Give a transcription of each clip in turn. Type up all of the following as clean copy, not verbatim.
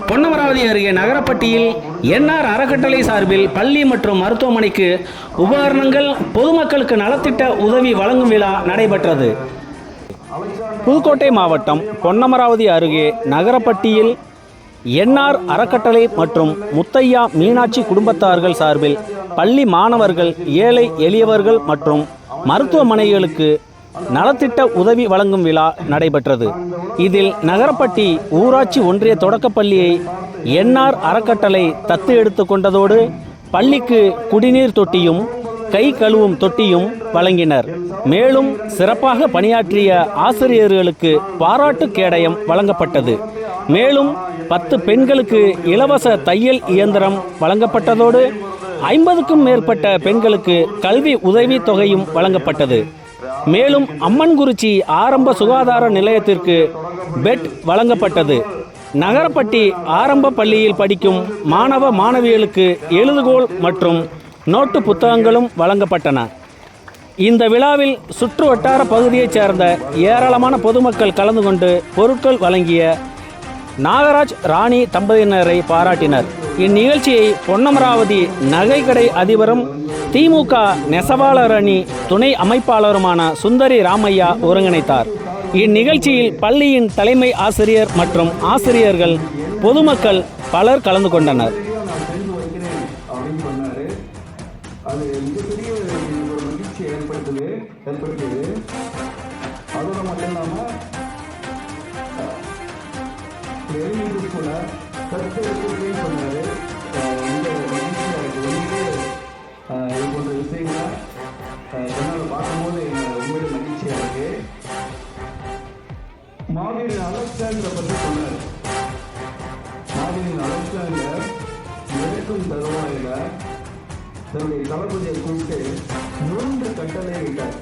பொன்னமராவதி அருகே நகரப்பட்டியில் என்ஆர் அறக்கட்டளை சார்பில் பள்ளி மற்றும் மருத்துவமனைக்கு உபகரணங்கள் பொதுமக்களுக்கு நலத்திட்ட உதவி வழங்கும் விழா நடைபெற்றது. புதுக்கோட்டை மாவட்டம் பொன்னமராவதி அருகே நகரப்பட்டியில் என்ஆர் அறக்கட்டளை மற்றும் முத்தையா மீனாட்சி குடும்பத்தார்கள் சார்பில் பள்ளி மாணவர்கள், ஏழை எளியவர்கள் மற்றும் மருத்துவமனைகளுக்கு நலத்திட்ட உதவி வழங்கும் விழா நடைபெற்றது. இதில் நகரப்பட்டி ஊராட்சி ஒன்றிய தொடக்கப்பள்ளியை என்ஆர் அறக்கட்டளை தத்து எடுத்து கொண்டதோடு பள்ளிக்கு குடிநீர் தொட்டியும் கை கழுவும் தொட்டியும் வழங்கினர். மேலும் சிறப்பாக பணியாற்றிய ஆசிரியர்களுக்கு பாராட்டு கேடயம் வழங்கப்பட்டது. மேலும் 10 பெண்களுக்கு இலவச தையல் இயந்திரம் வழங்கப்பட்டதோடு 50க்கும் மேற்பட்ட பெண்களுக்கு கல்வி உதவி தொகையும் வழங்கப்பட்டது. மேலும் அம்மன்குறிச்சி ஆரம்ப சுகாதார நிலையத்திற்கு பெட் வழங்கப்பட்டது. நகரப்பட்டி ஆரம்ப பள்ளியில் படிக்கும் மாணவ மாணவிகளுக்கு எழுதுகோல் மற்றும் நோட்டு புத்தகங்களும் வழங்கப்பட்டன. இந்த விழாவில் சுற்று வட்டார பகுதியைச் சேர்ந்த ஏராளமான பொதுமக்கள் கலந்து கொண்டு பொருட்கள் வழங்கிய நாகராஜ், ராணி தம்பதியினரை பாராட்டினர். இந்நிகழ்ச்சியை பொன்னமராவதி நகைக்கடை அதிபரும் திமுக நெசவாளர் அணி துணை அமைப்பாளருமான சுந்தரி ராமையா ஒருங்கிணைத்தார். இந்நிகழ்ச்சியில் பள்ளியின் தலைமை ஆசிரியர் மற்றும் ஆசிரியர்கள், பொதுமக்கள் பலர் கலந்து கொண்டனர். இது போன்ற விஷயங்களை என்னால் பார்க்கும்போது எனக்கு உண்மையிலே மகிழ்ச்சியாக இருக்கு. மாவீரன் அலெக்சாண்டரை பற்றி சொன்னார். மாவீரன் அலெக்சாண்டர் இறக்கும் தருவாயில் தன்னுடைய தளபதியை கூப்பிட்டு 3 கட்டளை விட்டார்.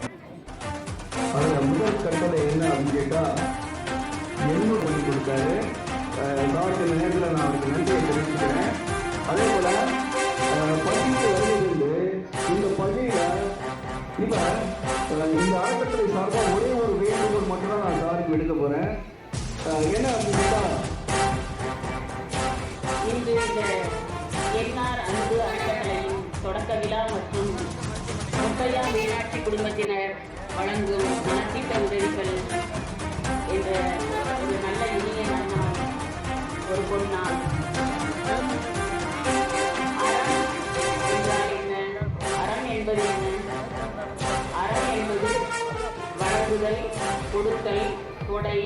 அதில் முதல் கட்டளை என்ன அப்படின்னு கேட்டால், என்ன பண்ணி கொடுத்தாரு. இந்த நேரத்தில் நான் அவருக்கு நன்றியை தெரிவிச்சுக்கிறேன். அதே போல பள்ளிக்கு வருவதில்லை. இந்த பள்ளியில் இப்போ இந்த அறக்கட்டளை சார்பாக ஒரே ஒரு வேண்டுகோள் மட்டும்தான் நான் சாருக்கு எடுக்க போகிறேன். என்ன அப்படின்னு கேட்டால், இன்று இந்த என்ஆர் அன்பு அறக்கட்டளையின் தொடக்க விழா மற்றும் முத்தையா மீனாட்சி குடும்பத்தினர் வழங்கும் நலத்திட்ட உதவிகள் என்ற ஒரு நல்ல இனிய நன்னாள், ஒரு பொன்னாள். அறம் என்றால் என்ன? அறம் என்பது என்ன? அறம் என்பது வழங்குதல், கொடுத்தல், கொடை,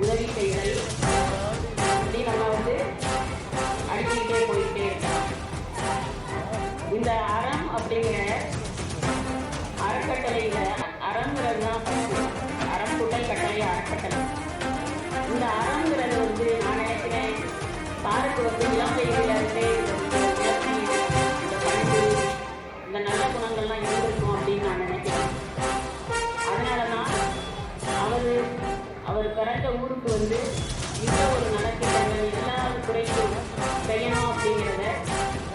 உதவி செய்தல். இப்படி நம்ம அடிச்சுக்கிட்டே போயிட்டே இருக்கலாம். இந்த அறம் அப்படிங்கிற அறக்கட்டளையில அறங்கிறது தான் அறம் கூட்டல் கட்டளை அறக்கட்டளை. இந்த அறங்கிறது நான் நினைக்கிறேன் சாருக்கு இளம் வயதில் இருந்தே இந்த பண்பு, இந்த நல்ல குணங்கள்லாம் இருந்திருக்கும் அப்படின்னு நான் நினைக்கிறேன். அதனால தான் அவர் பிறந்த ஊருக்கு இந்த ஒரு நலத்திட்டங்கள் எல்லா துறைக்கும் செய்யணும் அப்படிங்கிறத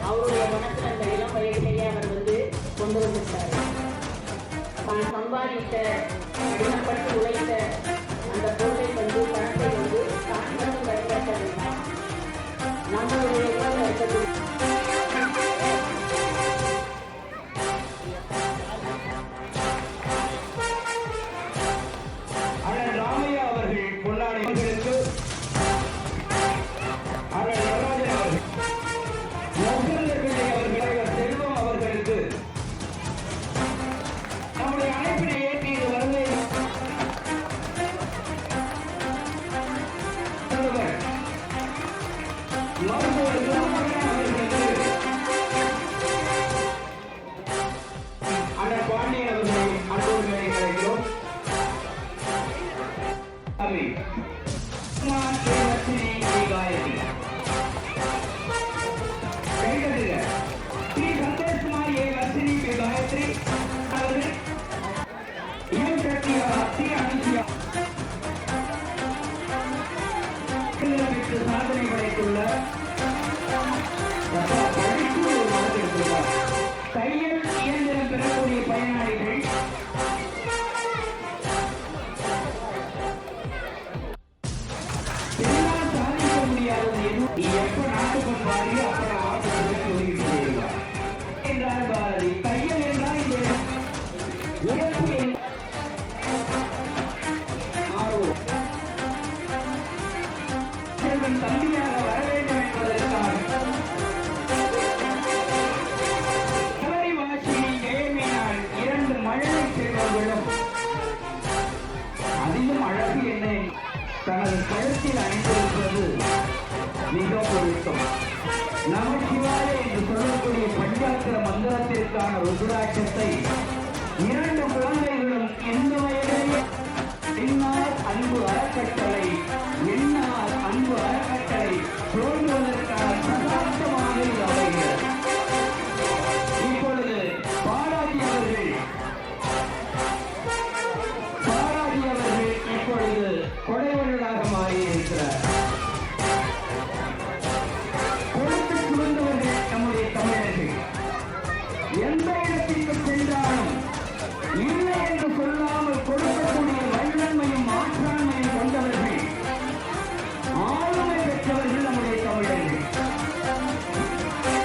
அவருடைய மனத்தில் அந்த இளம் வயதிலேயே அவர் கொண்டு வந்துட்டார். தான் சம்பாதித்த, கடினப்பட்டு உழைத்த அந்த பொருளை பணத்தை தான் மட்டும் பயன்படுத்த வேண்டாம், நம்மளுடைய உணவு இருக்கக்கூடிய சாதனை படைத்துள்ள தையல் இயந்திரம் பெறக்கூடிய பயனாளிகள் பாரதி அப்புறம் ஆசிரியரை சொல்லிக்கிட்டு போயிருந்தார் என்றார் பாரதி. தையல் என்றால் இந்த உழைப்பு தம்பியாக வர வேண்டும் என்பதற்காக வாசியை ஜெயமேனால் 2 மழலை செல்வர்களும் அதிலும் அழகு என்னை தனது கழுத்தில் அணிந்திருப்பது மிக பொருத்தம். நமசிவாய என்று சொல்லக்கூடிய பஞ்சாத்திர மந்திரத்திற்கான ருத்ராட்சத்தை 2 குழந்தைகளும் எந்த வயதிலே என்னால் அன்பு அறக்கட்டளை என்னால் அன்பு அறக்கட்டளை தோன்றுவதற்கான சதாப்தமாக இது அமைகிறது. இப்பொழுது பாராஜி அவர்கள் இப்பொழுது கொடைவர்களாக மாறியிருக்கிறார். கொடுத்து சுமந்தவர்கள் நம்முடைய தமிழர்கள் எந்த இடத்திற்கு சென்றாலும் இல்லை என்று சொல்லாமல் கொடுக்கக்கூடிய வல்லன்மையும் ஆற்றாண்மையும் கொண்டவர்கள், ஆளுமை பெற்றவர்கள் நம்முடைய தமிழர்கள்.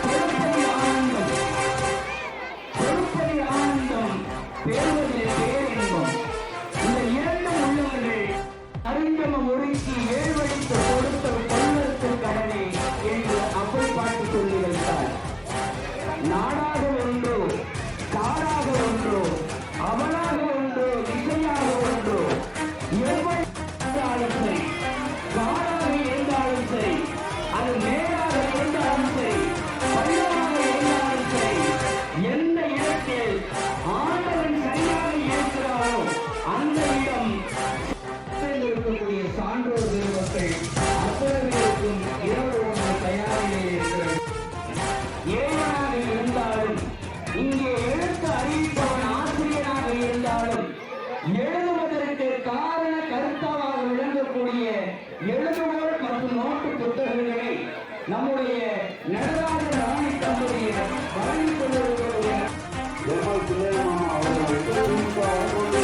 கொடுப்பதில் ஆனந்தம், கொடுப்பதில் ஆனந்தம், பெறுவதில் பேரின்பம். இந்த 2 உள்ளவர்கள் அறிஞமம் ஒருக்கி 7 வழித்து கொடுத்த கொள்ளருக்கு கடனே என்று அப்படி பாட்டு சொல்லி வைத்தார். நாடாக ஒன்றோ காடாக ஒன்றோ அவனாக ஒன்றோ இசையாக ஒன்றோ எவ்வளவு சரி, காடாக இருந்தாலும் சரி, அது மேலாக இருந்தாலும் சரி, பள்ளமாக இருந்தாலும் சரி, எந்த இடத்தில் ஆண்டவன் சரியாக இருக்கிறாரோ அந்த இடம் இருக்கக்கூடிய சான்றோர் பெருமக்கள் அத்தனை பேருக்கும் இரவு ஒன்று தயாரிலே இருக்கிறது. ஏழனாக இருந்தாலும் இங்கே எழுத்து அறிவிப்பவன் ஆசிரியராக இருந்தாலும் எழுதுவதற்கு காரண கருத்தாவாக விளங்கக்கூடிய எழுதுவோர் மற்றும் நோட்டு புத்தகங்களை நம்முடைய நடராஜ ராணி தம்பதியர் வழங்கிக் கொண்டிருக்கக்கூடிய அவர்கள்